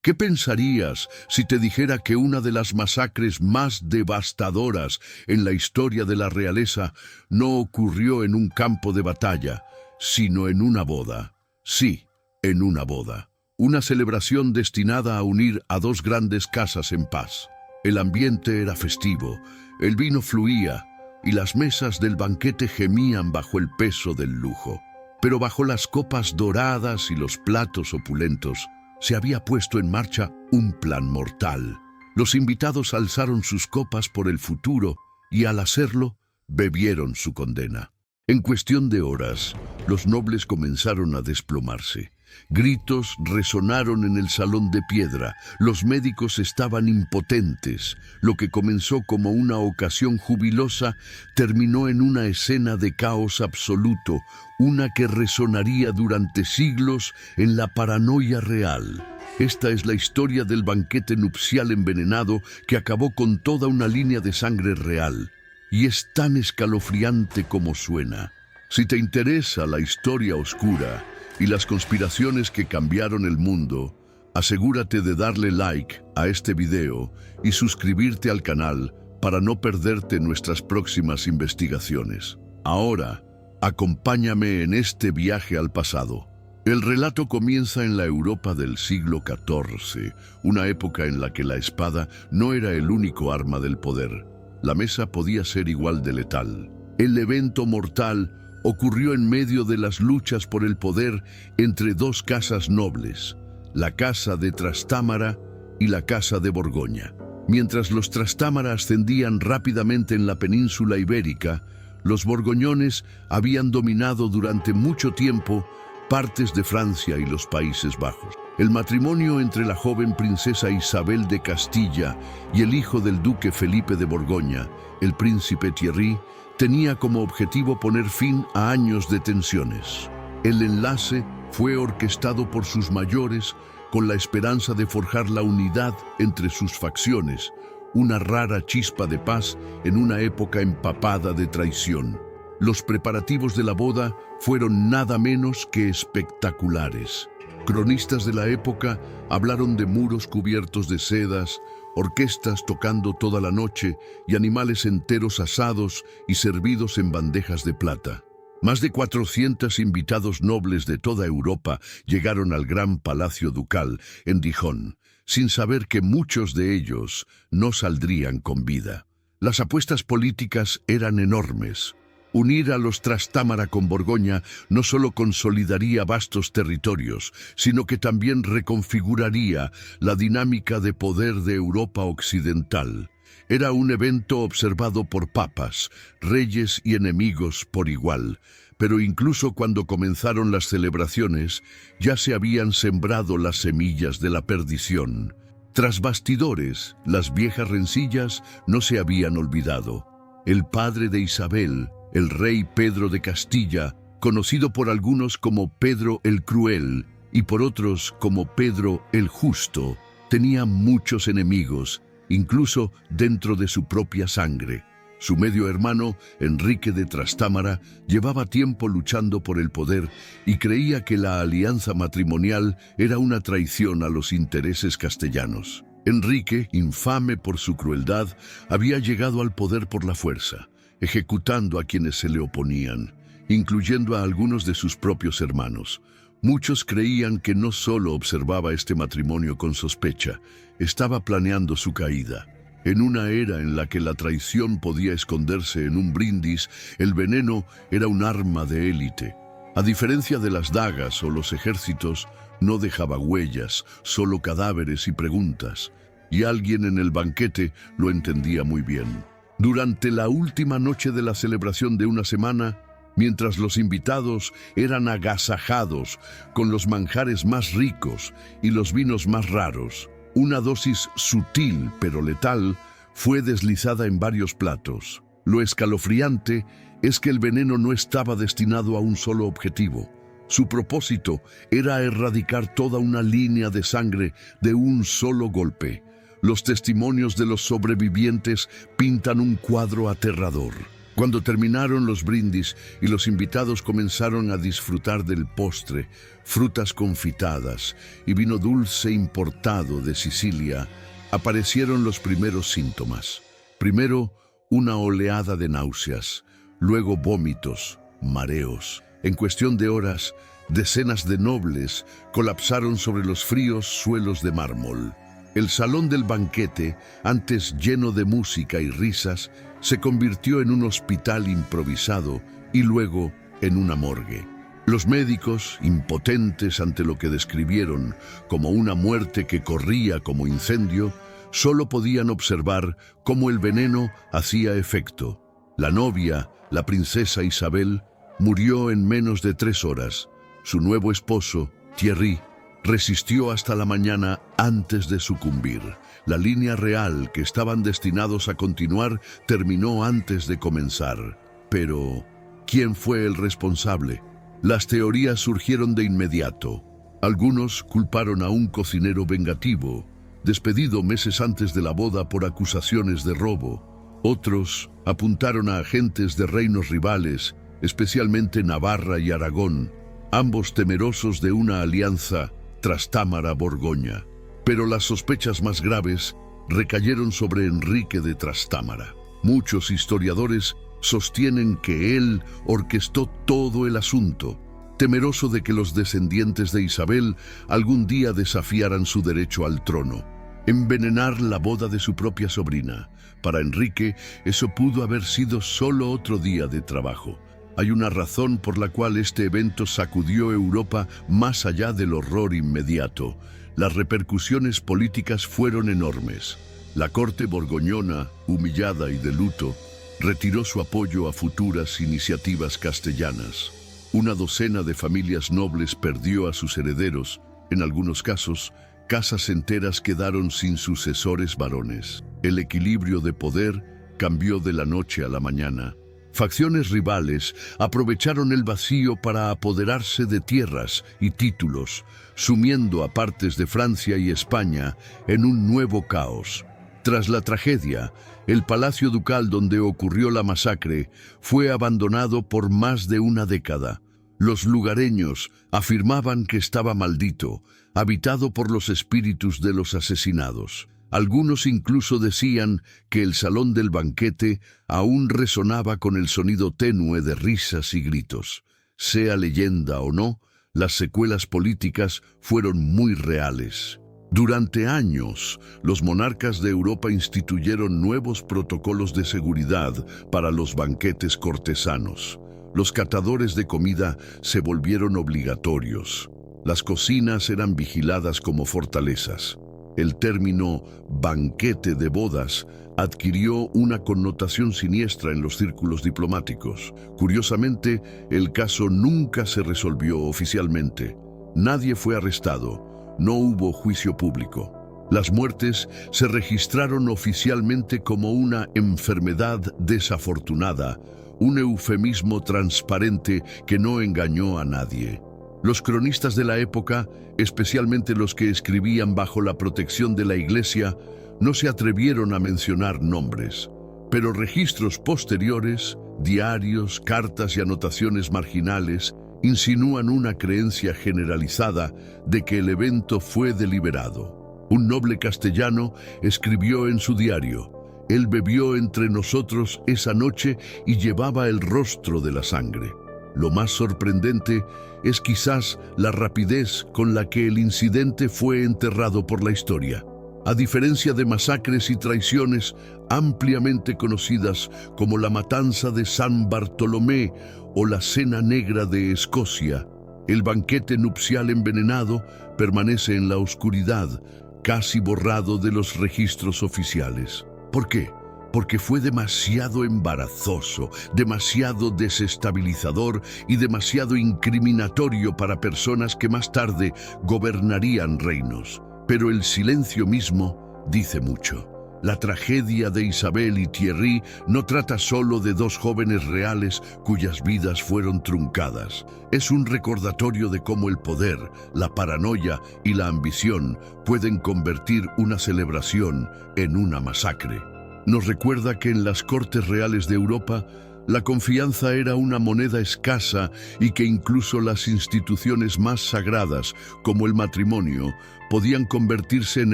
¿Qué pensarías si te dijera que una de las masacres más devastadoras en la historia de la realeza no ocurrió en un campo de batalla, sino en una boda? Sí, en una boda. Una celebración destinada a unir a dos grandes casas en paz. El ambiente era festivo, el vino fluía y las mesas del banquete gemían bajo el peso del lujo. Pero bajo las copas doradas y los platos opulentos, se había puesto en marcha un plan mortal. Los invitados alzaron sus copas por el futuro y al hacerlo, bebieron su condena. En cuestión de horas, los nobles comenzaron a desplomarse. Gritos resonaron en el salón de piedra. Los médicos estaban impotentes. Lo que comenzó como una ocasión jubilosa terminó en una escena de caos absoluto, una que resonaría durante siglos en la paranoia real. Esta es la historia del banquete nupcial envenenado que acabó con toda una línea de sangre real. Y es tan escalofriante como suena. Si te interesa la historia oscura y las conspiraciones que cambiaron el mundo, asegúrate de darle like a este video y suscribirte al canal para no perderte nuestras próximas investigaciones. Ahora, acompáñame en este viaje al pasado. El relato comienza en la Europa del siglo XIV, una época en la que la espada no era el único arma del poder. La mesa podía ser igual de letal. El evento mortal ocurrió en medio de las luchas por el poder entre dos casas nobles, la casa de Trastámara y la casa de Borgoña. Mientras los Trastámara ascendían rápidamente en la península ibérica, los borgoñones habían dominado durante mucho tiempo partes de Francia y los Países Bajos. El matrimonio entre la joven princesa Isabel de Castilla y el hijo del duque Felipe de Borgoña, el príncipe Thierry, tenía como objetivo poner fin a años de tensiones. El enlace fue orquestado por sus mayores con la esperanza de forjar la unidad entre sus facciones, una rara chispa de paz en una época empapada de traición. Los preparativos de la boda fueron nada menos que espectaculares. Cronistas de la época hablaron de muros cubiertos de sedas, orquestas tocando toda la noche y animales enteros asados y servidos en bandejas de plata. Más de 400 invitados nobles de toda Europa llegaron al gran palacio ducal en Dijon, sin saber que muchos de ellos no saldrían con vida. Las apuestas políticas eran enormes. Unir a los Trastámara con Borgoña no solo consolidaría vastos territorios, sino que también reconfiguraría la dinámica de poder de Europa occidental. Era un evento observado por papas, reyes y enemigos por igual, pero incluso cuando comenzaron las celebraciones, ya se habían sembrado las semillas de la perdición. Tras bastidores, las viejas rencillas no se habían olvidado. El padre de Isabel, el rey Pedro de Castilla, conocido por algunos como Pedro el Cruel y por otros como Pedro el Justo, tenía muchos enemigos, incluso dentro de su propia sangre. Su medio hermano, Enrique de Trastámara, llevaba tiempo luchando por el poder y creía que la alianza matrimonial era una traición a los intereses castellanos. Enrique, infame por su crueldad, había llegado al poder por la fuerza, ejecutando a quienes se le oponían, incluyendo a algunos de sus propios hermanos. Muchos creían que no solo observaba este matrimonio con sospecha, estaba planeando su caída. En una era en la que la traición podía esconderse en un brindis, el veneno era un arma de élite. A diferencia de las dagas o los ejércitos, no dejaba huellas, solo cadáveres y preguntas. Y alguien en el banquete lo entendía muy bien. Durante la última noche de la celebración de una semana, mientras los invitados eran agasajados con los manjares más ricos y los vinos más raros, una dosis sutil pero letal fue deslizada en varios platos. Lo escalofriante es que el veneno no estaba destinado a un solo objetivo. Su propósito era erradicar toda una línea de sangre de un solo golpe. Los testimonios de los sobrevivientes pintan un cuadro aterrador. Cuando terminaron los brindis y los invitados comenzaron a disfrutar del postre, frutas confitadas y vino dulce importado de Sicilia, aparecieron los primeros síntomas. Primero, una oleada de náuseas, luego vómitos, mareos. En cuestión de horas, decenas de nobles colapsaron sobre los fríos suelos de mármol. El salón del banquete, antes lleno de música y risas, se convirtió en un hospital improvisado y luego en una morgue. Los médicos, impotentes ante lo que describieron como una muerte que corría como incendio, solo podían observar cómo el veneno hacía efecto. La novia, la princesa Isabel, murió en menos de 3 horas. Su nuevo esposo, Thierry, resistió hasta la mañana antes de sucumbir. La línea real que estaban destinados a continuar terminó antes de comenzar. Pero, ¿quién fue el responsable? Las teorías surgieron de inmediato. Algunos culparon a un cocinero vengativo, despedido meses antes de la boda por acusaciones de robo. Otros apuntaron a agentes de reinos rivales, especialmente Navarra y Aragón, ambos temerosos de una alianza Trastámara-Borgoña. Pero las sospechas más graves recayeron sobre Enrique de Trastámara. Muchos historiadores sostienen que él orquestó todo el asunto, temeroso de que los descendientes de Isabel algún día desafiaran su derecho al trono. Envenenar la boda de su propia sobrina. Para Enrique, eso pudo haber sido solo otro día de trabajo. Hay una razón por la cual este evento sacudió Europa más allá del horror inmediato. Las repercusiones políticas fueron enormes. La corte borgoñona, humillada y de luto, retiró su apoyo a futuras iniciativas castellanas. Una docena de familias nobles perdió a sus herederos. En algunos casos, casas enteras quedaron sin sucesores varones. El equilibrio de poder cambió de la noche a la mañana. Facciones rivales aprovecharon el vacío para apoderarse de tierras y títulos, sumiendo a partes de Francia y España en un nuevo caos. Tras la tragedia, el palacio ducal donde ocurrió la masacre fue abandonado por más de una década. Los lugareños afirmaban que estaba maldito, habitado por los espíritus de los asesinados. Algunos incluso decían que el salón del banquete aún resonaba con el sonido tenue de risas y gritos. Sea leyenda o no, las secuelas políticas fueron muy reales. Durante años, los monarcas de Europa instituyeron nuevos protocolos de seguridad para los banquetes cortesanos. Los catadores de comida se volvieron obligatorios. Las cocinas eran vigiladas como fortalezas. El término banquete de bodas adquirió una connotación siniestra en los círculos diplomáticos. Curiosamente, el caso nunca se resolvió oficialmente. Nadie fue arrestado, no hubo juicio público. Las muertes se registraron oficialmente como una enfermedad desafortunada, un eufemismo transparente que no engañó a nadie. Los cronistas de la época, especialmente los que escribían bajo la protección de la Iglesia, no se atrevieron a mencionar nombres, pero registros posteriores, diarios, cartas y anotaciones marginales insinúan una creencia generalizada de que el evento fue deliberado. Un noble castellano escribió en su diario: «Él bebió entre nosotros esa noche y llevaba el rostro de la sangre». Lo más sorprendente es quizás la rapidez con la que el incidente fue enterrado por la historia. A diferencia de masacres y traiciones ampliamente conocidas como la matanza de San Bartolomé o la Cena Negra de Escocia, el banquete nupcial envenenado permanece en la oscuridad, casi borrado de los registros oficiales. ¿Por qué? Porque fue demasiado embarazoso, demasiado desestabilizador y demasiado incriminatorio para personas que más tarde gobernarían reinos. Pero el silencio mismo dice mucho. La tragedia de Isabel y Thierry no trata solo de dos jóvenes reales cuyas vidas fueron truncadas. Es un recordatorio de cómo el poder, la paranoia y la ambición pueden convertir una celebración en una masacre. Nos recuerda que en las cortes reales de Europa La confianza era una moneda escasa y que incluso las instituciones más sagradas, como el matrimonio, podían convertirse en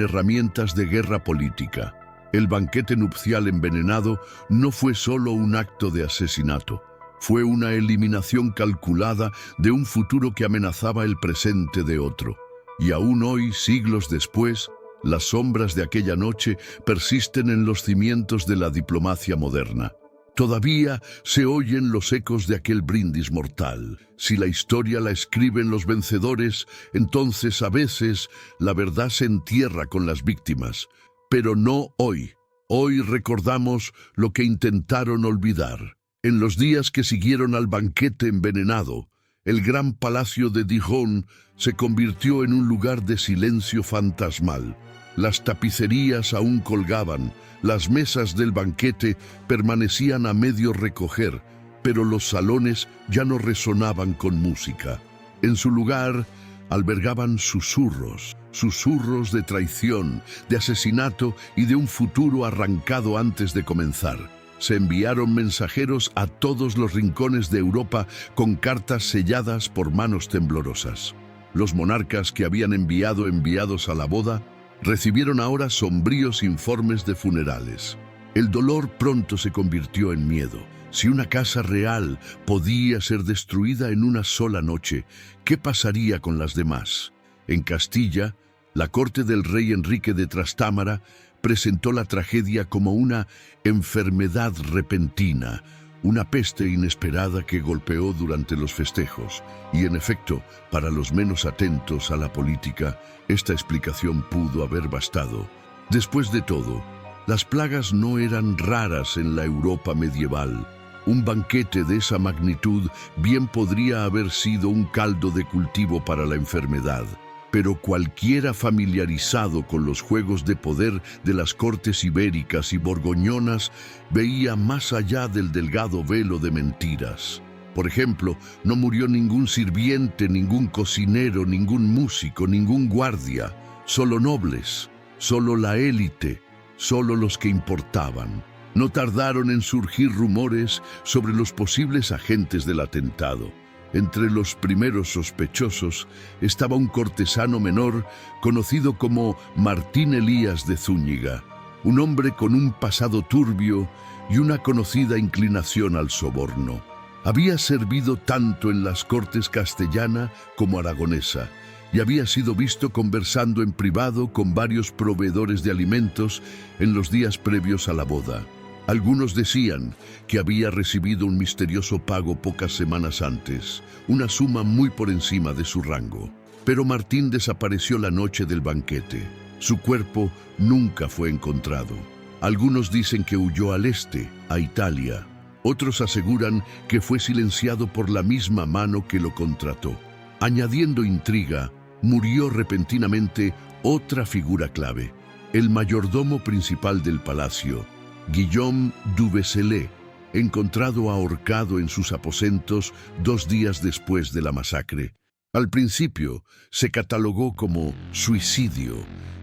herramientas de guerra política. El banquete nupcial envenenado no fue solo un acto de asesinato, fue una eliminación calculada de un futuro que amenazaba el presente de otro. Y aún hoy, siglos después, las sombras de aquella noche persisten en los cimientos de la diplomacia moderna. Todavía se oyen los ecos de aquel brindis mortal. Si la historia la escriben los vencedores, entonces a veces la verdad se entierra con las víctimas. Pero no hoy. Hoy recordamos lo que intentaron olvidar. En los días que siguieron al banquete envenenado, el gran palacio de Dijon se convirtió en un lugar de silencio fantasmal. Las tapicerías aún colgaban, las mesas del banquete permanecían a medio recoger, pero los salones ya no resonaban con música. En su lugar albergaban susurros, susurros de traición, de asesinato y de un futuro arrancado antes de comenzar. Se enviaron mensajeros a todos los rincones de Europa con cartas selladas por manos temblorosas. Los monarcas que habían enviado enviados a la boda recibieron ahora sombríos informes de funerales. El dolor pronto se convirtió en miedo. Si una casa real podía ser destruida en una sola noche, ¿qué pasaría con las demás? En Castilla, la corte del rey Enrique de Trastámara presentó la tragedia como una enfermedad repentina, una peste inesperada que golpeó durante los festejos. Y en efecto, para los menos atentos a la política, esta explicación pudo haber bastado. Después de todo, las plagas no eran raras en la Europa medieval. Un banquete de esa magnitud bien podría haber sido un caldo de cultivo para la enfermedad. Pero cualquiera familiarizado con los juegos de poder de las cortes ibéricas y borgoñonas veía más allá del delgado velo de mentiras. Por ejemplo, no murió ningún sirviente, ningún cocinero, ningún músico, ningún guardia, solo nobles, solo la élite, solo los que importaban. No tardaron en surgir rumores sobre los posibles agentes del atentado. Entre los primeros sospechosos estaba un cortesano menor conocido como Martín Elías de Zúñiga, un hombre con un pasado turbio y una conocida inclinación al soborno. Había servido tanto en las cortes castellana como aragonesa y había sido visto conversando en privado con varios proveedores de alimentos en los días previos a la boda. Algunos decían que había recibido un misterioso pago pocas semanas antes, una suma muy por encima de su rango. Pero Martín desapareció la noche del banquete. Su cuerpo nunca fue encontrado. Algunos dicen que huyó al este, a Italia. Otros aseguran que fue silenciado por la misma mano que lo contrató. Añadiendo intriga, murió repentinamente otra figura clave, el mayordomo principal del palacio, Guillaume du Bessellé, encontrado ahorcado en sus aposentos 2 días después de la masacre. Al principio se catalogó como suicidio,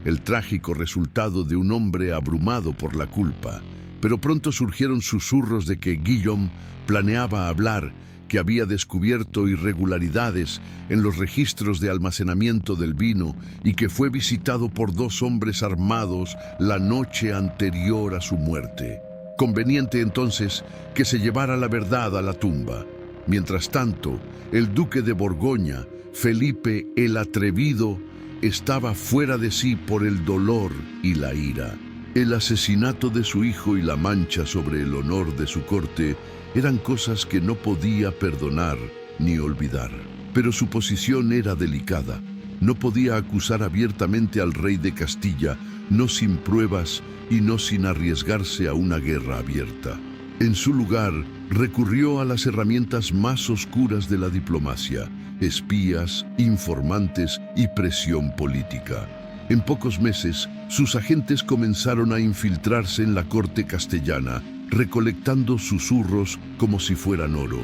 el trágico resultado de un hombre abrumado por la culpa, pero pronto surgieron susurros de que Guillaume planeaba hablar, que había descubierto irregularidades en los registros de almacenamiento del vino y que fue visitado por 2 hombres armados la noche anterior a su muerte. Conveniente entonces que se llevara la verdad a la tumba. Mientras tanto, el duque de Borgoña, Felipe el Atrevido, estaba fuera de sí por el dolor y la ira. El asesinato de su hijo y la mancha sobre el honor de su corte eran cosas que no podía perdonar ni olvidar. Pero su posición era delicada. No podía acusar abiertamente al rey de Castilla, no sin pruebas y no sin arriesgarse a una guerra abierta. En su lugar, recurrió a las herramientas más oscuras de la diplomacia: espías, informantes y presión política. En pocos meses, sus agentes comenzaron a infiltrarse en la corte castellana, recolectando susurros como si fueran oro.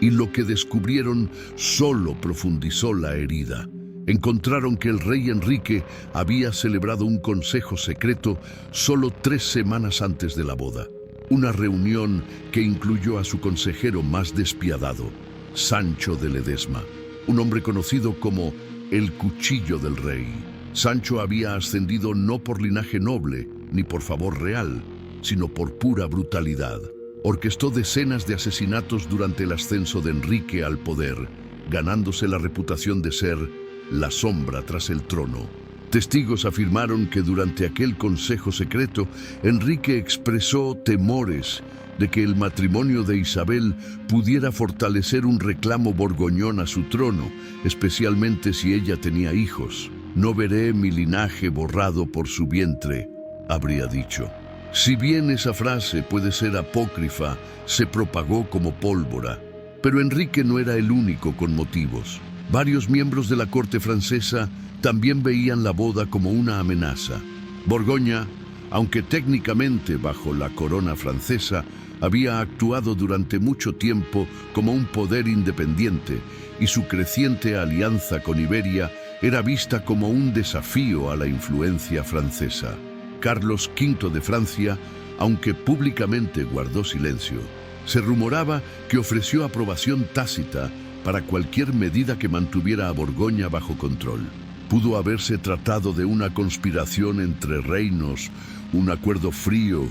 Y lo que descubrieron solo profundizó la herida. Encontraron que el rey Enrique había celebrado un consejo secreto solo 3 semanas antes de la boda. Una reunión que incluyó a su consejero más despiadado, Sancho de Ledesma, un hombre conocido como el Cuchillo del Rey. Sancho había ascendido no por linaje noble ni por favor real, sino por pura brutalidad. Orquestó decenas de asesinatos durante el ascenso de Enrique al poder, ganándose la reputación de ser la sombra tras el trono. Testigos afirmaron que durante aquel consejo secreto, Enrique expresó temores de que el matrimonio de Isabel pudiera fortalecer un reclamo borgoñón a su trono, especialmente si ella tenía hijos. «No veré mi linaje borrado por su vientre», habría dicho. Si bien esa frase puede ser apócrifa, se propagó como pólvora. Pero Enrique no era el único con motivos. Varios miembros de la corte francesa también veían la boda como una amenaza. Borgoña, aunque técnicamente bajo la corona francesa, había actuado durante mucho tiempo como un poder independiente y su creciente alianza con Iberia era vista como un desafío a la influencia francesa. Carlos V de Francia, aunque públicamente guardó silencio, se rumoraba que ofreció aprobación tácita para cualquier medida que mantuviera a Borgoña bajo control. Pudo haberse tratado de una conspiración entre reinos, un acuerdo frío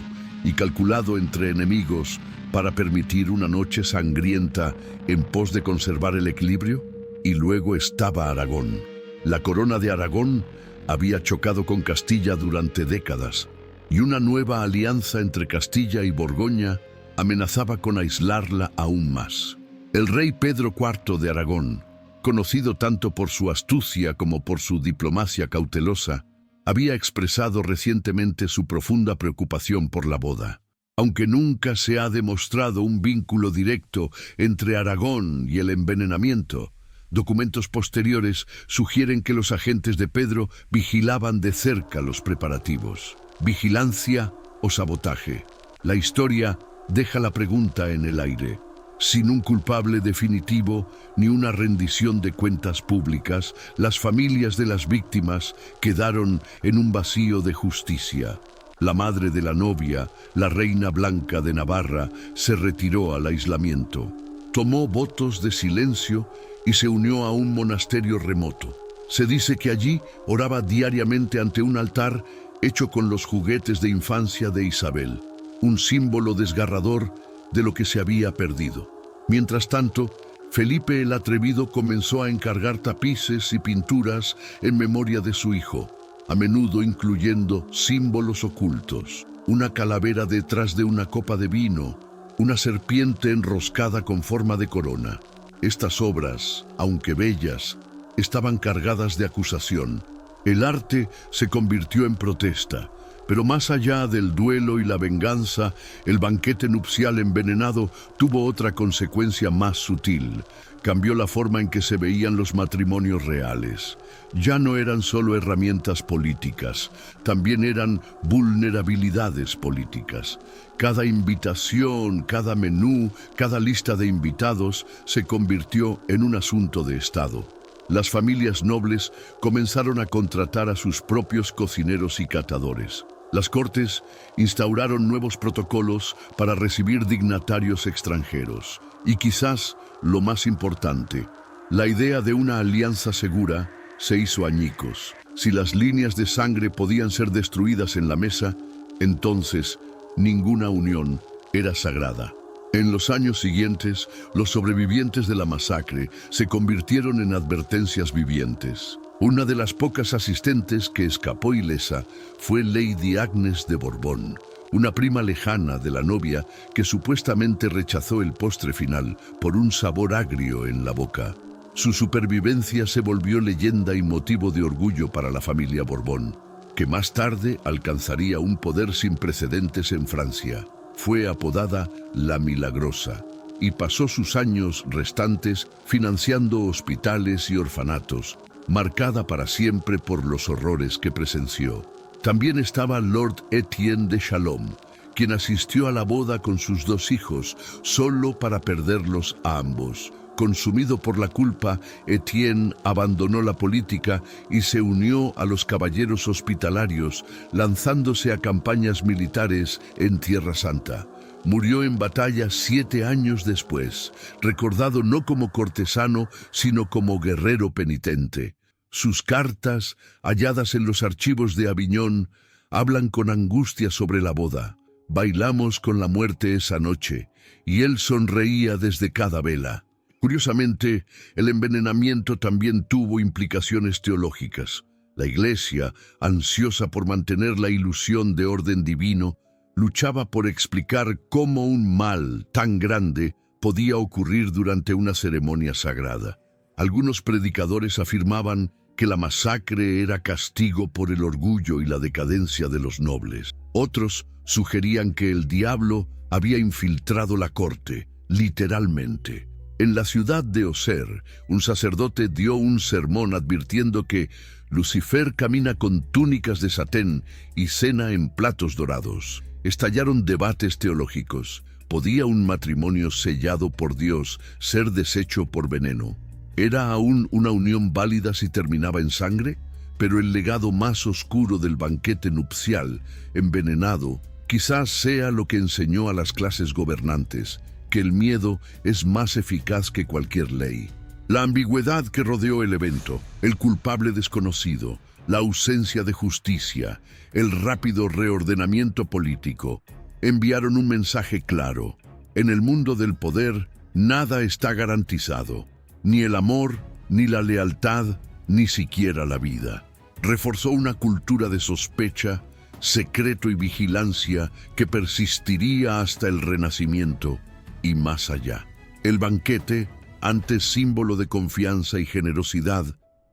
y calculado entre enemigos para permitir una noche sangrienta en pos de conservar el equilibrio. Y luego estaba Aragón. La corona de Aragón había chocado con Castilla durante décadas, y una nueva alianza entre Castilla y Borgoña amenazaba con aislarla aún más. El rey Pedro IV de Aragón, conocido tanto por su astucia como por su diplomacia cautelosa, había expresado recientemente su profunda preocupación por la boda. Aunque nunca se ha demostrado un vínculo directo entre Aragón y el envenenamiento, documentos posteriores sugieren que los agentes de Pedro vigilaban de cerca los preparativos. ¿Vigilancia o sabotaje? La historia deja la pregunta en el aire. Sin un culpable definitivo ni una rendición de cuentas públicas, las familias de las víctimas quedaron en un vacío de justicia. La madre de la novia, la reina Blanca de Navarra, se retiró al aislamiento. Tomó votos de silencio y se unió a un monasterio remoto. Se dice que allí oraba diariamente ante un altar hecho con los juguetes de infancia de Isabel, un símbolo desgarrador de lo que se había perdido. Mientras tanto, Felipe el Atrevido comenzó a encargar tapices y pinturas en memoria de su hijo, a menudo incluyendo símbolos ocultos, una calavera detrás de una copa de vino, una serpiente enroscada con forma de corona. Estas obras, aunque bellas, estaban cargadas de acusación. El arte se convirtió en protesta, pero más allá del duelo y la venganza, el banquete nupcial envenenado tuvo otra consecuencia más sutil. Cambió la forma en que se veían los matrimonios reales. Ya no eran solo herramientas políticas, también eran vulnerabilidades políticas. Cada invitación, cada menú, cada lista de invitados se convirtió en un asunto de Estado. Las familias nobles comenzaron a contratar a sus propios cocineros y catadores. Las cortes instauraron nuevos protocolos para recibir dignatarios extranjeros. Y quizás lo más importante, la idea de una alianza segura se hizo añicos. Si las líneas de sangre podían ser destruidas en la mesa, entonces ninguna unión era sagrada. En los años siguientes, los sobrevivientes de la masacre se convirtieron en advertencias vivientes. Una de las pocas asistentes que escapó ilesa fue Lady Agnes de Borbón, una prima lejana de la novia que supuestamente rechazó el postre final por un sabor agrio en la boca. Su supervivencia se volvió leyenda y motivo de orgullo para la familia Borbón, que más tarde alcanzaría un poder sin precedentes en Francia. Fue apodada La Milagrosa y pasó sus años restantes financiando hospitales y orfanatos, marcada para siempre por los horrores que presenció. También estaba Lord Etienne de Chalon, quien asistió a la boda con sus dos hijos, solo para perderlos a ambos. Consumido por la culpa, Etienne abandonó la política y se unió a los caballeros hospitalarios, lanzándose a campañas militares en Tierra Santa. Murió en batalla 7 años después, recordado no como cortesano, sino como guerrero penitente. Sus cartas, halladas en los archivos de Aviñón, hablan con angustia sobre la boda. Bailamos con la muerte esa noche, y él sonreía desde cada vela. Curiosamente, el envenenamiento también tuvo implicaciones teológicas. La Iglesia, ansiosa por mantener la ilusión de orden divino, luchaba por explicar cómo un mal tan grande podía ocurrir durante una ceremonia sagrada. Algunos predicadores afirmaban que la masacre era castigo por el orgullo y la decadencia de los nobles. Otros sugerían que el diablo había infiltrado la corte, literalmente. En la ciudad de Auxerre, un sacerdote dio un sermón advirtiendo que Lucifer camina con túnicas de satén y cena en platos dorados. Estallaron debates teológicos. ¿Podía un matrimonio sellado por Dios ser deshecho por veneno? ¿Era aún una unión válida si terminaba en sangre? Pero el legado más oscuro del banquete nupcial, envenenado, quizás sea lo que enseñó a las clases gobernantes, que el miedo es más eficaz que cualquier ley. La ambigüedad que rodeó el evento, el culpable desconocido, la ausencia de justicia, el rápido reordenamiento político, enviaron un mensaje claro. En el mundo del poder, nada está garantizado. Ni el amor, ni la lealtad, ni siquiera la vida. Reforzó una cultura de sospecha, secreto y vigilancia que persistiría hasta el Renacimiento y más allá. El banquete, antes símbolo de confianza y generosidad,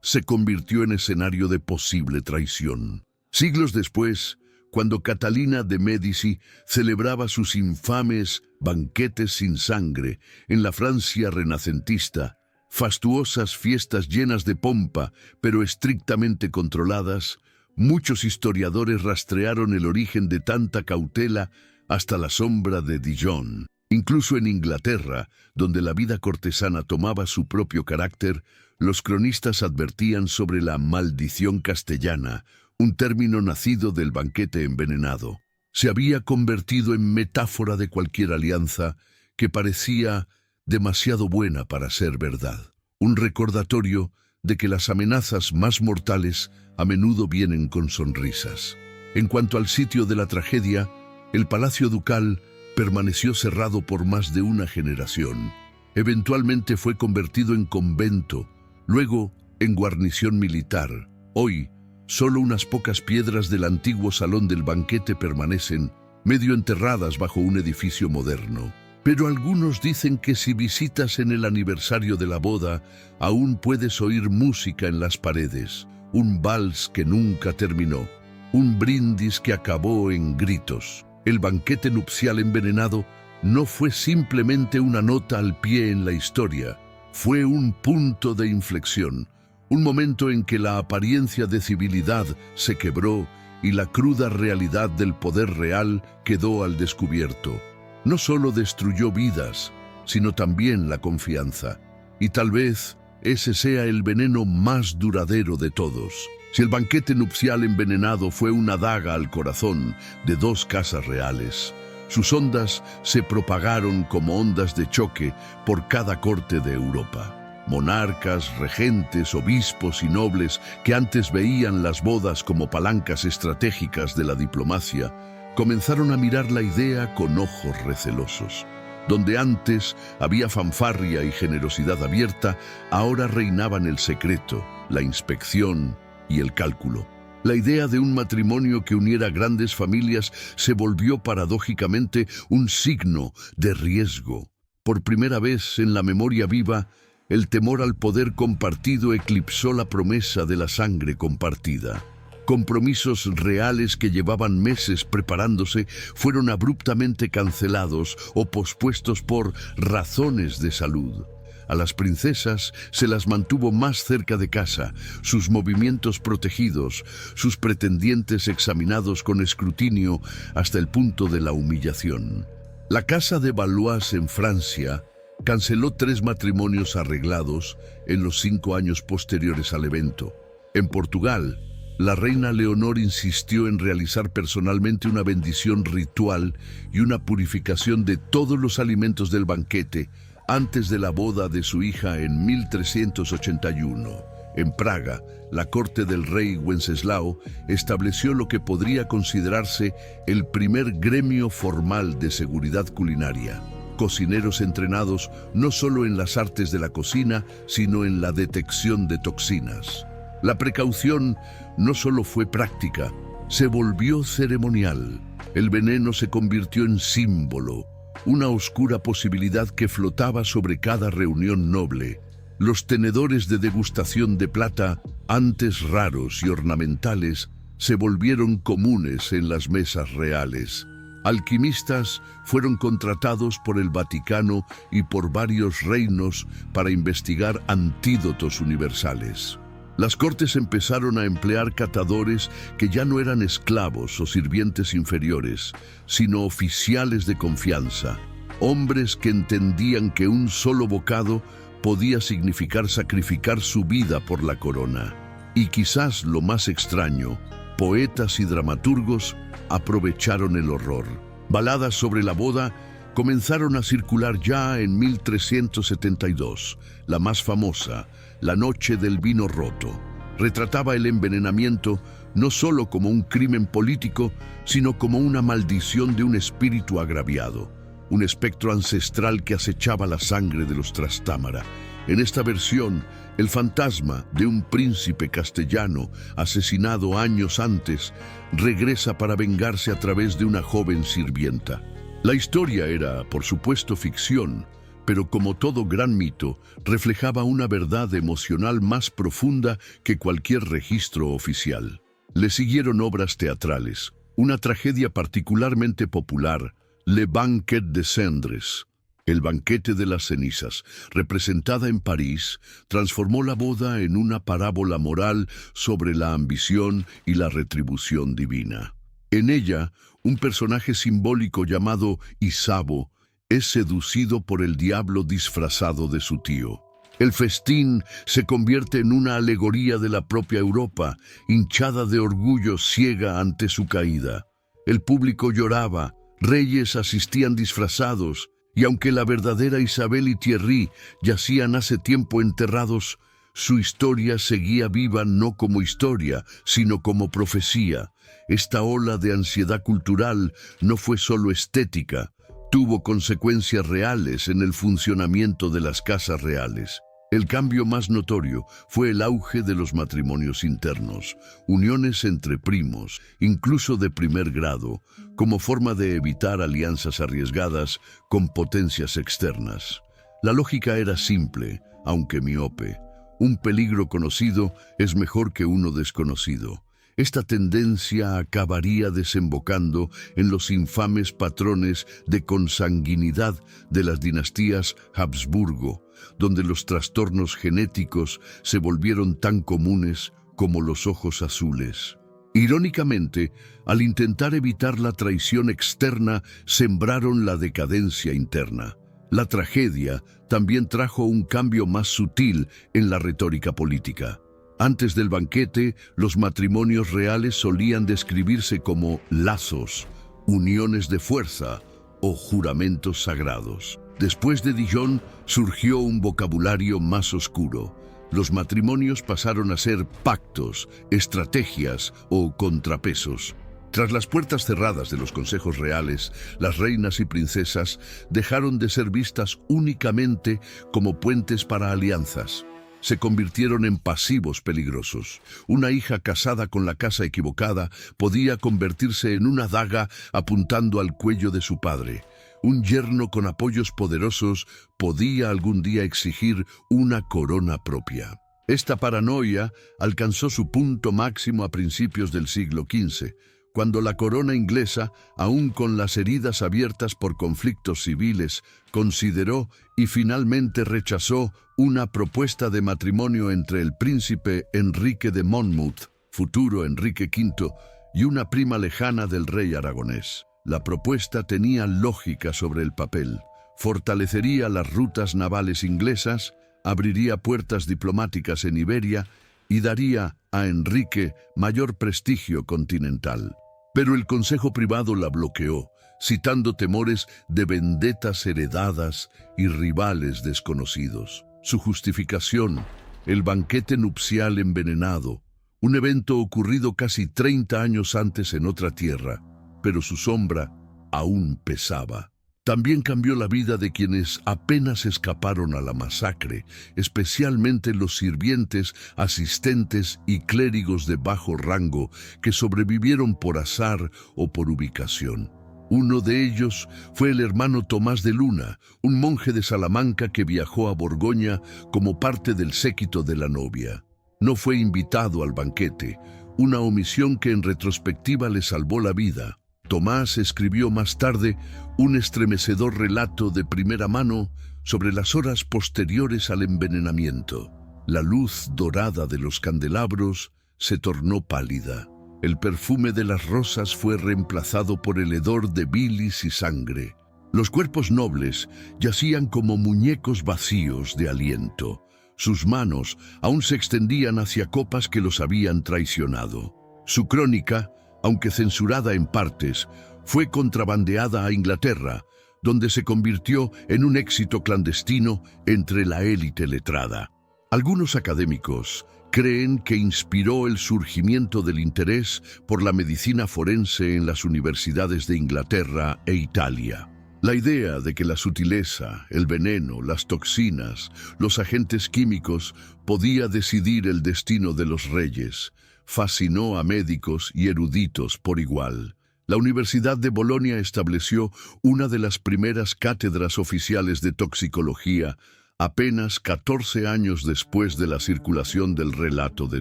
se convirtió en escenario de posible traición. Siglos después, cuando Catalina de Médici celebraba sus infames banquetes sin sangre en la Francia renacentista, fastuosas fiestas llenas de pompa, pero estrictamente controladas, muchos historiadores rastrearon el origen de tanta cautela hasta la sombra de Dijon. Incluso en Inglaterra, donde la vida cortesana tomaba su propio carácter, los cronistas advertían sobre la maldición castellana, un término nacido del banquete envenenado. Se había convertido en metáfora de cualquier alianza que parecía demasiado buena para ser verdad. Un recordatorio de que las amenazas más mortales a menudo vienen con sonrisas. En cuanto al sitio de la tragedia, el Palacio Ducal permaneció cerrado por más de una generación. Eventualmente fue convertido en convento, luego en guarnición militar. Hoy, solo unas pocas piedras del antiguo salón del banquete permanecen, medio enterradas bajo un edificio moderno. Pero algunos dicen que si visitas en el aniversario de la boda, aún puedes oír música en las paredes, un vals que nunca terminó, un brindis que acabó en gritos. El banquete nupcial envenenado no fue simplemente una nota al pie en la historia, fue un punto de inflexión, un momento en que la apariencia de civilidad se quebró y la cruda realidad del poder real quedó al descubierto. No solo destruyó vidas, sino también la confianza. Y tal vez ese sea el veneno más duradero de todos. Si el banquete nupcial envenenado fue una daga al corazón de dos casas reales, sus ondas se propagaron como ondas de choque por cada corte de Europa. Monarcas, regentes, obispos y nobles que antes veían las bodas como palancas estratégicas de la diplomacia, comenzaron a mirar la idea con ojos recelosos. Donde antes había fanfarria y generosidad abierta, ahora reinaban el secreto, la inspección y el cálculo. La idea de un matrimonio que uniera grandes familias se volvió paradójicamente un signo de riesgo. Por primera vez en la memoria viva, el temor al poder compartido eclipsó la promesa de la sangre compartida. Compromisos reales que llevaban meses preparándose fueron abruptamente cancelados o pospuestos por razones de salud. A las princesas se las mantuvo más cerca de casa, sus movimientos protegidos, sus pretendientes examinados con escrutinio hasta el punto de la humillación. La casa de Valois en Francia canceló 3 matrimonios arreglados en los 5 años posteriores al evento. En Portugal, La reina Leonor insistió en realizar personalmente una bendición ritual y una purificación de todos los alimentos del banquete antes de la boda de su hija en 1381. En Praga, la corte del rey Wenceslao estableció lo que podría considerarse el primer gremio formal de seguridad culinaria. Cocineros entrenados no solo en las artes de la cocina, sino en la detección de toxinas. La precaución no solo fue práctica, se volvió ceremonial. El veneno se convirtió en símbolo, una oscura posibilidad que flotaba sobre cada reunión noble. Los tenedores de degustación de plata, antes raros y ornamentales, se volvieron comunes en las mesas reales. Alquimistas fueron contratados por el Vaticano y por varios reinos para investigar antídotos universales. Las cortes empezaron a emplear catadores que ya no eran esclavos o sirvientes inferiores, sino oficiales de confianza, hombres que entendían que un solo bocado podía significar sacrificar su vida por la corona. Y quizás lo más extraño, poetas y dramaturgos aprovecharon el horror. Baladas sobre la boda comenzaron a circular ya en 1372. La más famosa, La noche del vino roto, retrataba el envenenamiento no solo como un crimen político, sino como una maldición de un espíritu agraviado, un espectro ancestral que acechaba la sangre de los Trastámara. En esta versión, el fantasma de un príncipe castellano asesinado años antes regresa para vengarse a través de una joven sirvienta. La historia era, por supuesto, ficción, pero como todo gran mito, reflejaba una verdad emocional más profunda que cualquier registro oficial. Le siguieron obras teatrales, una tragedia particularmente popular, Le Banquet des Cendres, el banquete de las cenizas, representada en París, transformó la boda en una parábola moral sobre la ambición y la retribución divina. En ella, un personaje simbólico llamado Isabo es seducido por el diablo disfrazado de su tío. El festín se convierte en una alegoría de la propia Europa, hinchada de orgullo ciega ante su caída. El público lloraba, reyes asistían disfrazados, y aunque la verdadera Isabel y Thierry yacían hace tiempo enterrados, su historia seguía viva no como historia, sino como profecía. Esta ola de ansiedad cultural no fue solo estética, tuvo consecuencias reales en el funcionamiento de las casas reales. El cambio más notorio fue el auge de los matrimonios internos, uniones entre primos, incluso de primer grado, como forma de evitar alianzas arriesgadas con potencias externas. La lógica era simple, aunque miope. Un peligro conocido es mejor que uno desconocido. Esta tendencia acabaría desembocando en los infames patrones de consanguinidad de las dinastías Habsburgo, donde los trastornos genéticos se volvieron tan comunes como los ojos azules. Irónicamente, al intentar evitar la traición externa, sembraron la decadencia interna. La tragedia también trajo un cambio más sutil en la retórica política. Antes del banquete, los matrimonios reales solían describirse como lazos, uniones de fuerza o juramentos sagrados. Después de Dijon surgió un vocabulario más oscuro. Los matrimonios pasaron a ser pactos, estrategias o contrapesos. Tras las puertas cerradas de los consejos reales, las reinas y princesas dejaron de ser vistas únicamente como puentes para alianzas. Se convirtieron en pasivos peligrosos. Una hija casada con la casa equivocada podía convertirse en una daga apuntando al cuello de su padre. Un yerno con apoyos poderosos podía algún día exigir una corona propia. Esta paranoia alcanzó su punto máximo a principios del siglo XV, cuando la corona inglesa, aún con las heridas abiertas por conflictos civiles, consideró y finalmente rechazó una propuesta de matrimonio entre el príncipe Enrique de Monmouth, futuro Enrique V, y una prima lejana del rey aragonés. La propuesta tenía lógica sobre el papel, fortalecería las rutas navales inglesas, abriría puertas diplomáticas en Iberia y daría a Enrique mayor prestigio continental. Pero el Consejo Privado la bloqueó, citando temores de vendetas heredadas y rivales desconocidos. Su justificación: el banquete nupcial envenenado, un evento ocurrido casi 30 años antes en otra tierra, pero su sombra aún pesaba. También cambió la vida de quienes apenas escaparon a la masacre, especialmente los sirvientes, asistentes y clérigos de bajo rango que sobrevivieron por azar o por ubicación. Uno de ellos fue el hermano Tomás de Luna, un monje de Salamanca que viajó a Borgoña como parte del séquito de la novia. No fue invitado al banquete, una omisión que en retrospectiva le salvó la vida. Tomás escribió más tarde un estremecedor relato de primera mano sobre las horas posteriores al envenenamiento. La luz dorada de los candelabros se tornó pálida. El perfume de las rosas fue reemplazado por el hedor de bilis y sangre. Los cuerpos nobles yacían como muñecos vacíos de aliento. Sus manos aún se extendían hacia copas que los habían traicionado. Su crónica, aunque censurada en partes, fue contrabandeada a Inglaterra, donde se convirtió en un éxito clandestino entre la élite letrada. Algunos académicos creen que inspiró el surgimiento del interés por la medicina forense en las universidades de Inglaterra e Italia. La idea de que la sutileza, el veneno, las toxinas, los agentes químicos podía decidir el destino de los reyes fascinó a médicos y eruditos por igual. La Universidad de Bolonia estableció una de las primeras cátedras oficiales de toxicología apenas 14 años después de la circulación del relato de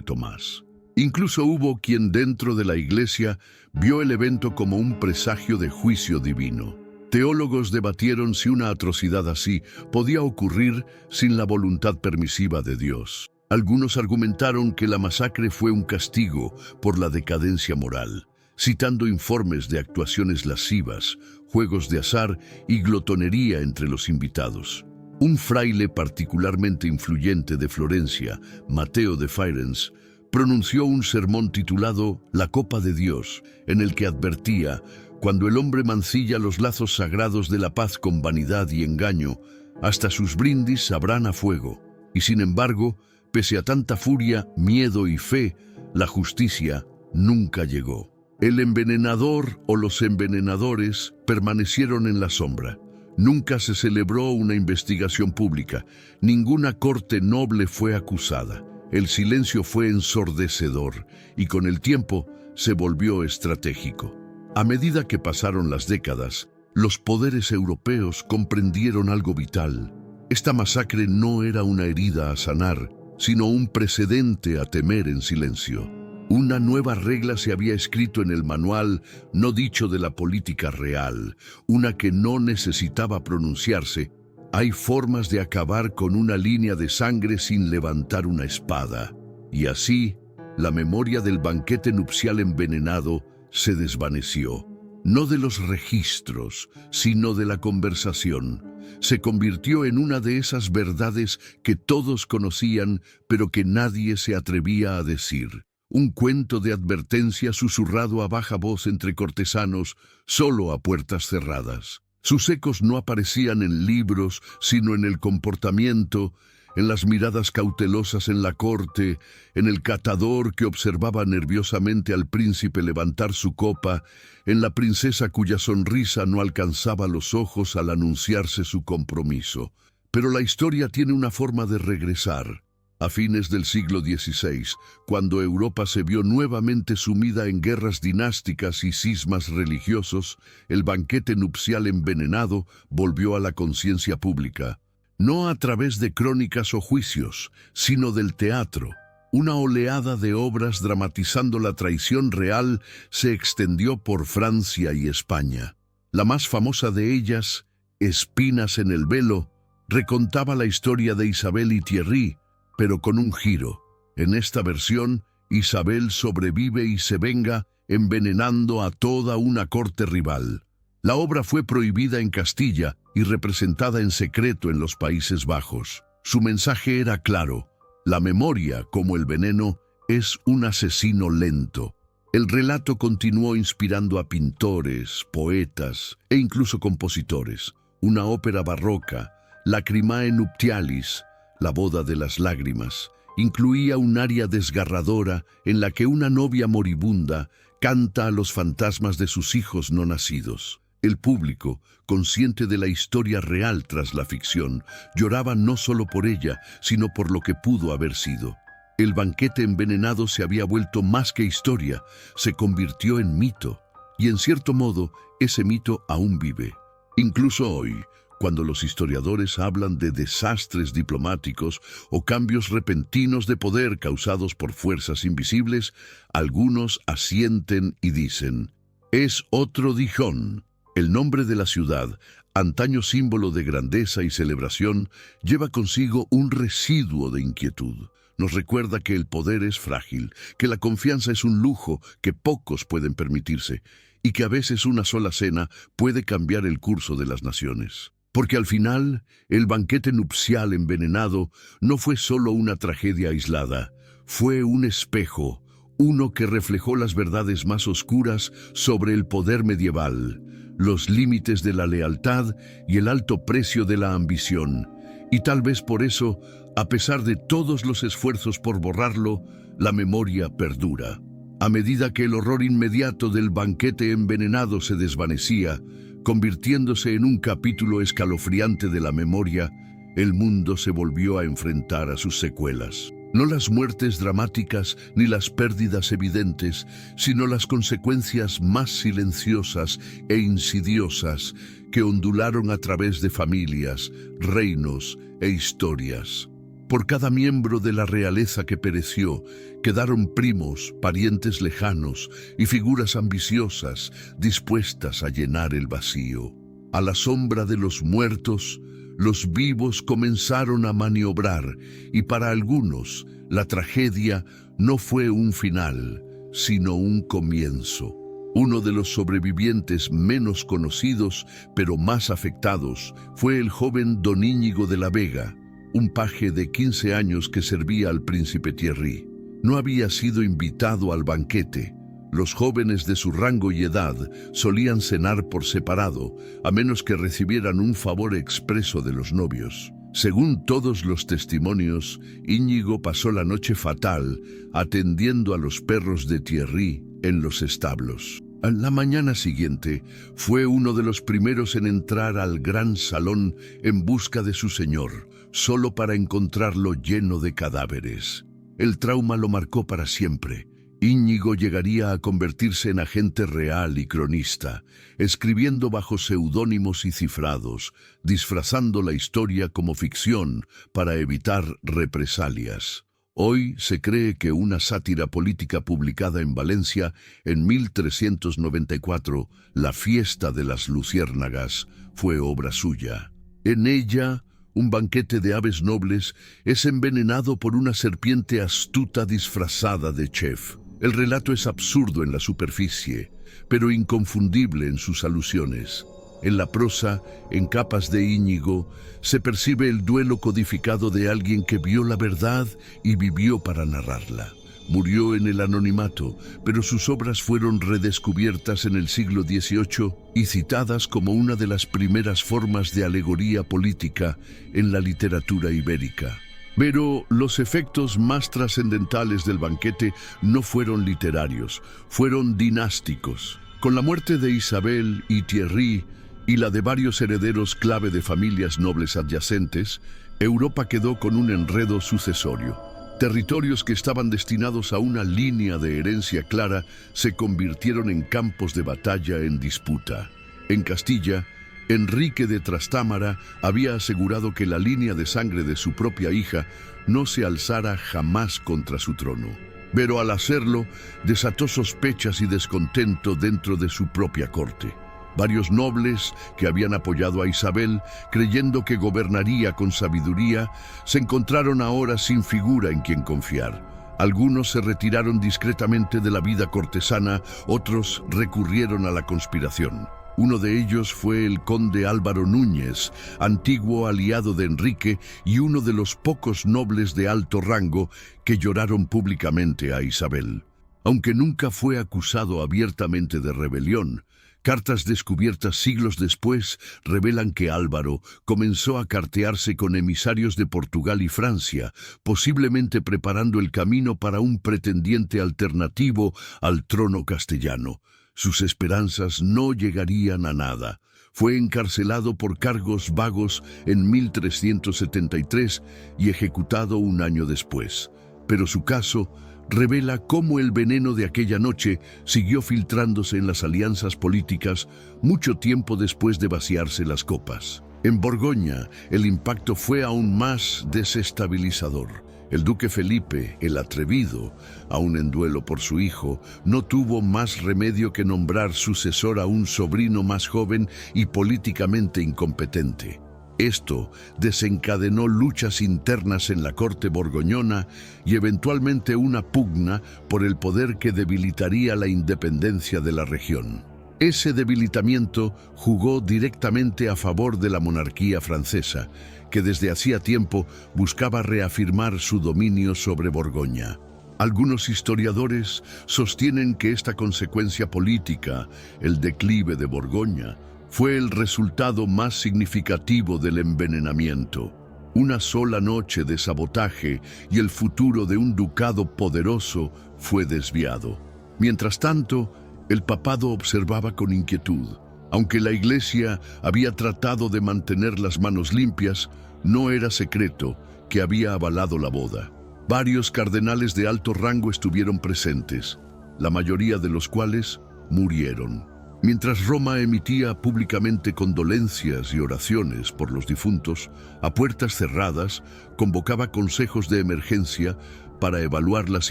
Tomás. Incluso hubo quien dentro de la Iglesia vio el evento como un presagio de juicio divino. Teólogos debatieron si una atrocidad así podía ocurrir sin la voluntad permisiva de Dios. Algunos argumentaron que la masacre fue un castigo por la decadencia moral, citando informes de actuaciones lascivas, juegos de azar y glotonería entre los invitados. Un fraile particularmente influyente de Florencia, Mateo de Fairens, pronunció un sermón titulado La Copa de Dios, en el que advertía: cuando el hombre mancilla los lazos sagrados de la paz con vanidad y engaño, hasta sus brindis sabrán a fuego. Y sin embargo, pese a tanta furia, miedo y fe, la justicia nunca llegó. El envenenador o los envenenadores permanecieron en la sombra. Nunca se celebró una investigación pública. Ninguna corte noble fue acusada. El silencio fue ensordecedor y con el tiempo se volvió estratégico. A medida que pasaron las décadas, los poderes europeos comprendieron algo vital. Esta masacre no era una herida a sanar, sino un precedente a temer en silencio. Una nueva regla se había escrito en el manual no dicho de la política real, una que no necesitaba pronunciarse: hay formas de acabar con una línea de sangre sin levantar una espada. Y así, la memoria del banquete nupcial envenenado se desvaneció. No de los registros, sino de la conversación. Se convirtió en una de esas verdades que todos conocían, pero que nadie se atrevía a decir. Un cuento de advertencia susurrado a baja voz entre cortesanos, solo a puertas cerradas. Sus ecos no aparecían en libros, sino en el comportamiento, en las miradas cautelosas en la corte, en el catador que observaba nerviosamente al príncipe levantar su copa, en la princesa cuya sonrisa no alcanzaba los ojos al anunciarse su compromiso. Pero la historia tiene una forma de regresar. A fines del siglo XVI, cuando Europa se vio nuevamente sumida en guerras dinásticas y cismas religiosos, el banquete nupcial envenenado volvió a la conciencia pública. No a través de crónicas o juicios, sino del teatro. Una oleada de obras dramatizando la traición real se extendió por Francia y España. La más famosa de ellas, Espinas en el velo, recontaba la historia de Isabel y Thierry, pero con un giro. En esta versión, Isabel sobrevive y se venga envenenando a toda una corte rival. La obra fue prohibida en Castilla y representada en secreto en los Países Bajos. Su mensaje era claro: La memoria, como el veneno, es un asesino lento. El relato continuó inspirando a pintores, poetas e incluso compositores. Una ópera barroca, Lacrimae Nuptialis, La boda de las lágrimas, incluía un aria desgarradora en la que una novia moribunda canta a los fantasmas de sus hijos no nacidos. El público, consciente de la historia real tras la ficción, lloraba no solo por ella, sino por lo que pudo haber sido. El banquete envenenado se había vuelto más que historia, se convirtió en mito, y en cierto modo, ese mito aún vive. Incluso hoy, cuando los historiadores hablan de desastres diplomáticos o cambios repentinos de poder causados por fuerzas invisibles, algunos asienten y dicen: «Es otro Dijon». El nombre de la ciudad, antaño símbolo de grandeza y celebración, lleva consigo un residuo de inquietud. Nos recuerda que el poder es frágil, que la confianza es un lujo que pocos pueden permitirse, y que a veces una sola cena puede cambiar el curso de las naciones. Porque al final, el banquete nupcial envenenado no fue solo una tragedia aislada, fue un espejo, uno que reflejó las verdades más oscuras sobre el poder medieval, los límites de la lealtad y el alto precio de la ambición. Y tal vez por eso, a pesar de todos los esfuerzos por borrarlo, la memoria perdura. A medida que el horror inmediato del banquete envenenado se desvanecía, convirtiéndose en un capítulo escalofriante de la memoria, el mundo se volvió a enfrentar a sus secuelas. No las muertes dramáticas ni las pérdidas evidentes, sino las consecuencias más silenciosas e insidiosas que ondularon a través de familias, reinos e historias. Por cada miembro de la realeza que pereció, quedaron primos, parientes lejanos y figuras ambiciosas dispuestas a llenar el vacío. A la sombra de los muertos, los vivos comenzaron a maniobrar y para algunos la tragedia no fue un final, sino un comienzo. Uno de los sobrevivientes menos conocidos, pero más afectados, fue el joven don Íñigo de la Vega, un paje de 15 años que servía al príncipe Thierry. No había sido invitado al banquete. Los jóvenes de su rango y edad solían cenar por separado, a menos que recibieran un favor expreso de los novios. Según todos los testimonios, Íñigo pasó la noche fatal atendiendo a los perros de Thierry en los establos. A la mañana siguiente, fue uno de los primeros en entrar al gran salón en busca de su señor, solo para encontrarlo lleno de cadáveres. El trauma lo marcó para siempre. Íñigo llegaría a convertirse en agente real y cronista, escribiendo bajo seudónimos y cifrados, disfrazando la historia como ficción para evitar represalias. Hoy se cree que una sátira política publicada en Valencia en 1394, La fiesta de las luciérnagas, fue obra suya. En ella, un banquete de aves nobles es envenenado por una serpiente astuta disfrazada de chef. El relato es absurdo en la superficie, pero inconfundible en sus alusiones. En la prosa, en capas de Íñigo, se percibe el duelo codificado de alguien que vio la verdad y vivió para narrarla. Murió en el anonimato, pero sus obras fueron redescubiertas en el siglo XVIII y citadas como una de las primeras formas de alegoría política en la literatura ibérica. Pero los efectos más trascendentales del banquete no fueron literarios, fueron dinásticos. Con la muerte de Isabel y Thierry y la de varios herederos clave de familias nobles adyacentes, Europa quedó con un enredo sucesorio. Territorios que estaban destinados a una línea de herencia clara se convirtieron en campos de batalla en disputa. En Castilla, Enrique de Trastámara había asegurado que la línea de sangre de su propia hija no se alzara jamás contra su trono. Pero al hacerlo, desató sospechas y descontento dentro de su propia corte. Varios nobles que habían apoyado a Isabel, creyendo que gobernaría con sabiduría, se encontraron ahora sin figura en quien confiar. Algunos se retiraron discretamente de la vida cortesana, otros recurrieron a la conspiración. Uno de ellos fue el conde Álvaro Núñez, antiguo aliado de Enrique y uno de los pocos nobles de alto rango que lloraron públicamente a Isabel. Aunque nunca fue acusado abiertamente de rebelión, cartas descubiertas siglos después revelan que Álvaro comenzó a cartearse con emisarios de Portugal y Francia, posiblemente preparando el camino para un pretendiente alternativo al trono castellano. Sus esperanzas no llegarían a nada. Fue encarcelado por cargos vagos en 1373 y ejecutado un año después. Pero su caso revela cómo el veneno de aquella noche siguió filtrándose en las alianzas políticas mucho tiempo después de vaciarse las copas. En Borgoña, el impacto fue aún más desestabilizador. El duque Felipe, el atrevido, aún en duelo por su hijo, no tuvo más remedio que nombrar sucesor a un sobrino más joven y políticamente incompetente. Esto desencadenó luchas internas en la corte borgoñona y eventualmente una pugna por el poder que debilitaría la independencia de la región. Ese debilitamiento jugó directamente a favor de la monarquía francesa, que desde hacía tiempo buscaba reafirmar su dominio sobre Borgoña. Algunos historiadores sostienen que esta consecuencia política, el declive de Borgoña, fue el resultado más significativo del envenenamiento. Una sola noche de sabotaje y el futuro de un ducado poderoso fue desviado. Mientras tanto, el papado observaba con inquietud. Aunque la Iglesia había tratado de mantener las manos limpias, no era secreto que había avalado la boda. Varios cardenales de alto rango estuvieron presentes, la mayoría de los cuales murieron. Mientras Roma emitía públicamente condolencias y oraciones por los difuntos, a puertas cerradas convocaba consejos de emergencia para evaluar las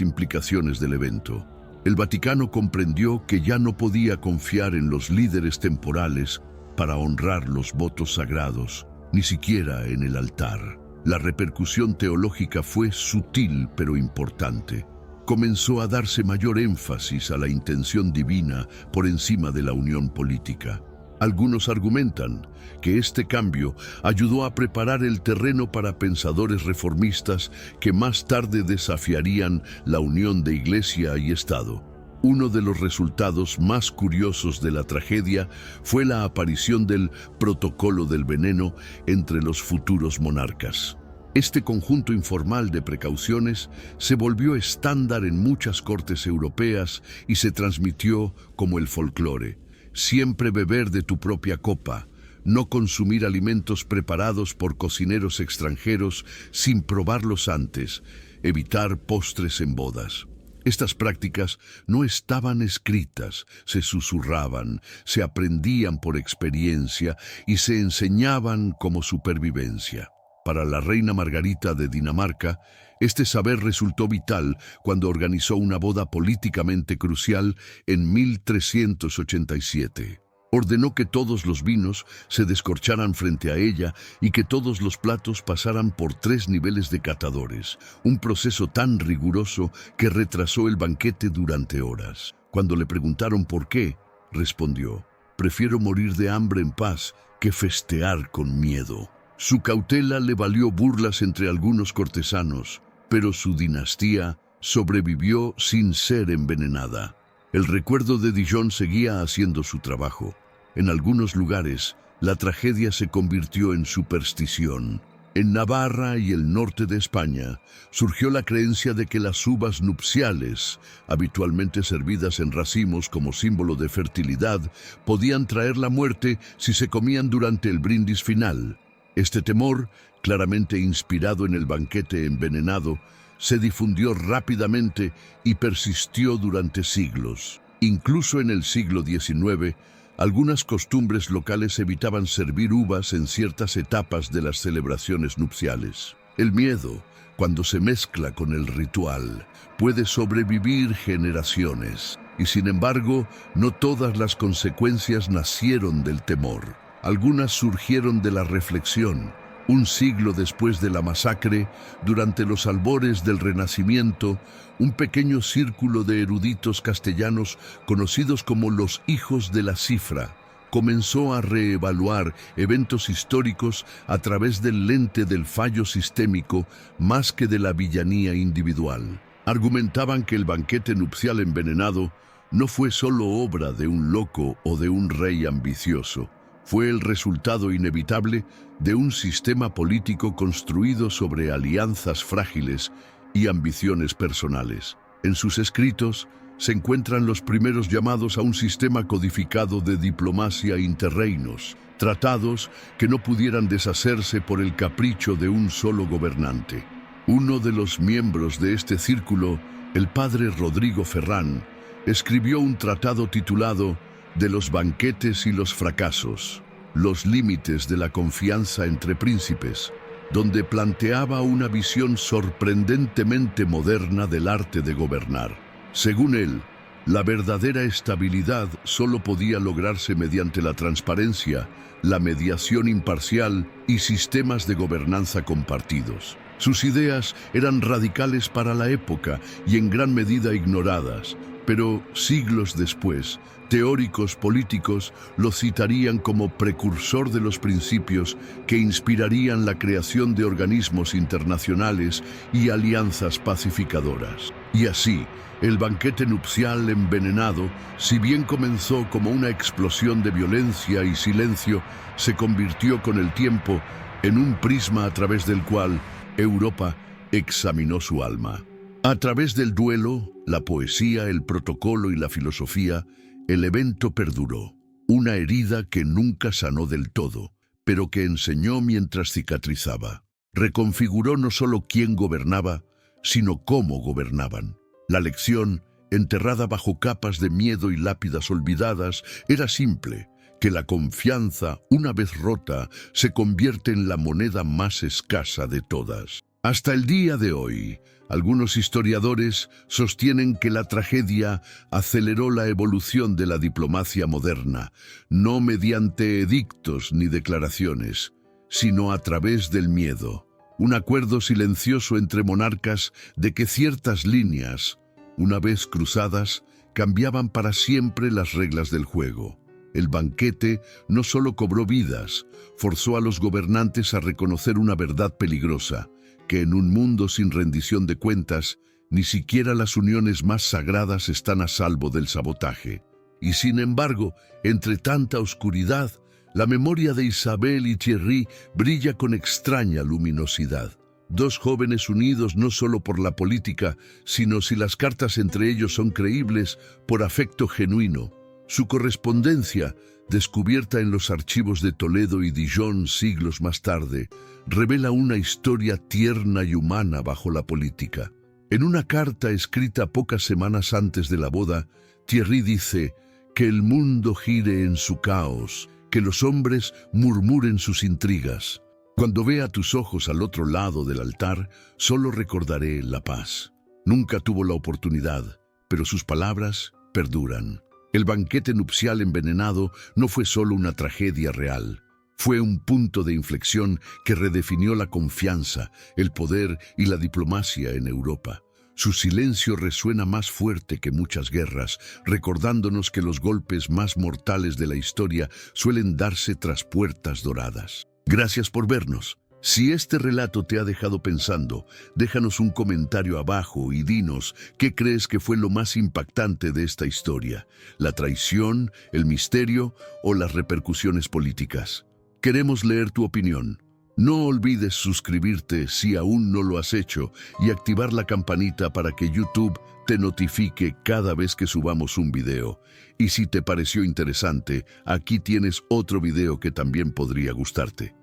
implicaciones del evento. El Vaticano comprendió que ya no podía confiar en los líderes temporales para honrar los votos sagrados, ni siquiera en el altar. La repercusión teológica fue sutil pero importante. Comenzó a darse mayor énfasis a la intención divina por encima de la unión política. Algunos argumentan que este cambio ayudó a preparar el terreno para pensadores reformistas que más tarde desafiarían la unión de Iglesia y Estado. Uno de los resultados más curiosos de la tragedia fue la aparición del protocolo del veneno entre los futuros monarcas. Este conjunto informal de precauciones se volvió estándar en muchas cortes europeas y se transmitió como el folclore. Siempre beber de tu propia copa, no consumir alimentos preparados por cocineros extranjeros sin probarlos antes, evitar postres en bodas. Estas prácticas no estaban escritas, se susurraban, se aprendían por experiencia y se enseñaban como supervivencia. Para la reina Margarita de Dinamarca, este saber resultó vital cuando organizó una boda políticamente crucial en 1387. Ordenó que todos los vinos se descorcharan frente a ella y que todos los platos pasaran por 3 niveles de catadores, un proceso tan riguroso que retrasó el banquete durante horas. Cuando le preguntaron por qué, respondió: «Prefiero morir de hambre en paz que festear con miedo». Su cautela le valió burlas entre algunos cortesanos, pero su dinastía sobrevivió sin ser envenenada. El recuerdo de Dijon seguía haciendo su trabajo. En algunos lugares, la tragedia se convirtió en superstición. En Navarra y el norte de España, surgió la creencia de que las uvas nupciales, habitualmente servidas en racimos como símbolo de fertilidad, podían traer la muerte si se comían durante el brindis final. Este temor, claramente inspirado en el banquete envenenado, se difundió rápidamente y persistió durante siglos. Incluso en el siglo XIX, algunas costumbres locales evitaban servir uvas en ciertas etapas de las celebraciones nupciales. El miedo, cuando se mezcla con el ritual, puede sobrevivir generaciones. Y sin embargo, no todas las consecuencias nacieron del temor. Algunas surgieron de la reflexión. Un siglo después de la masacre, durante los albores del Renacimiento, un pequeño círculo de eruditos castellanos conocidos como los Hijos de la Cifra comenzó a reevaluar eventos históricos a través del lente del fallo sistémico más que de la villanía individual. Argumentaban que el banquete nupcial envenenado no fue solo obra de un loco o de un rey ambicioso. Fue el resultado inevitable de un sistema político construido sobre alianzas frágiles y ambiciones personales. En sus escritos se encuentran los primeros llamados a un sistema codificado de diplomacia interreinos, tratados que no pudieran deshacerse por el capricho de un solo gobernante. Uno de los miembros de este círculo, el padre Rodrigo Ferrán, escribió un tratado titulado De los banquetes y los fracasos, los límites de la confianza entre príncipes, donde planteaba una visión sorprendentemente moderna del arte de gobernar. Según él, la verdadera estabilidad solo podía lograrse mediante la transparencia, la mediación imparcial y sistemas de gobernanza compartidos. Sus ideas eran radicales para la época y en gran medida ignoradas, pero siglos después, teóricos políticos lo citarían como precursor de los principios que inspirarían la creación de organismos internacionales y alianzas pacificadoras. Y así, el banquete nupcial envenenado, si bien comenzó como una explosión de violencia y silencio, se convirtió con el tiempo en un prisma a través del cual Europa examinó su alma. A través del duelo, la poesía, el protocolo y la filosofía, el evento perduró. Una herida que nunca sanó del todo, pero que enseñó mientras cicatrizaba. Reconfiguró no solo quién gobernaba, sino cómo gobernaban. La lección, enterrada bajo capas de miedo y lápidas olvidadas, era simple: que la confianza, una vez rota, se convierte en la moneda más escasa de todas. Hasta el día de hoy, algunos historiadores sostienen que la tragedia aceleró la evolución de la diplomacia moderna, no mediante edictos ni declaraciones, sino a través del miedo. Un acuerdo silencioso entre monarcas de que ciertas líneas, una vez cruzadas, cambiaban para siempre las reglas del juego. El banquete no solo cobró vidas, forzó a los gobernantes a reconocer una verdad peligrosa: que en un mundo sin rendición de cuentas, ni siquiera las uniones más sagradas están a salvo del sabotaje. Y sin embargo, entre tanta oscuridad, la memoria de Isabel y Thierry brilla con extraña luminosidad. Dos jóvenes unidos no solo por la política, sino, si las cartas entre ellos son creíbles, por afecto genuino. Su correspondencia, descubierta en los archivos de Toledo y Dijon siglos más tarde, revela una historia tierna y humana bajo la política. En una carta escrita pocas semanas antes de la boda, Thierry dice: que el mundo gire en su caos, que los hombres murmuren sus intrigas. Cuando vea tus ojos al otro lado del altar, solo recordaré la paz. Nunca tuvo la oportunidad, pero sus palabras perduran. El banquete nupcial envenenado no fue solo una tragedia real. Fue un punto de inflexión que redefinió la confianza, el poder y la diplomacia en Europa. Su silencio resuena más fuerte que muchas guerras, recordándonos que los golpes más mortales de la historia suelen darse tras puertas doradas. Gracias por vernos. Si este relato te ha dejado pensando, déjanos un comentario abajo y dinos qué crees que fue lo más impactante de esta historia: la traición, el misterio o las repercusiones políticas. Queremos leer tu opinión. No olvides suscribirte si aún no lo has hecho y activar la campanita para que YouTube te notifique cada vez que subamos un video. Y si te pareció interesante, aquí tienes otro video que también podría gustarte.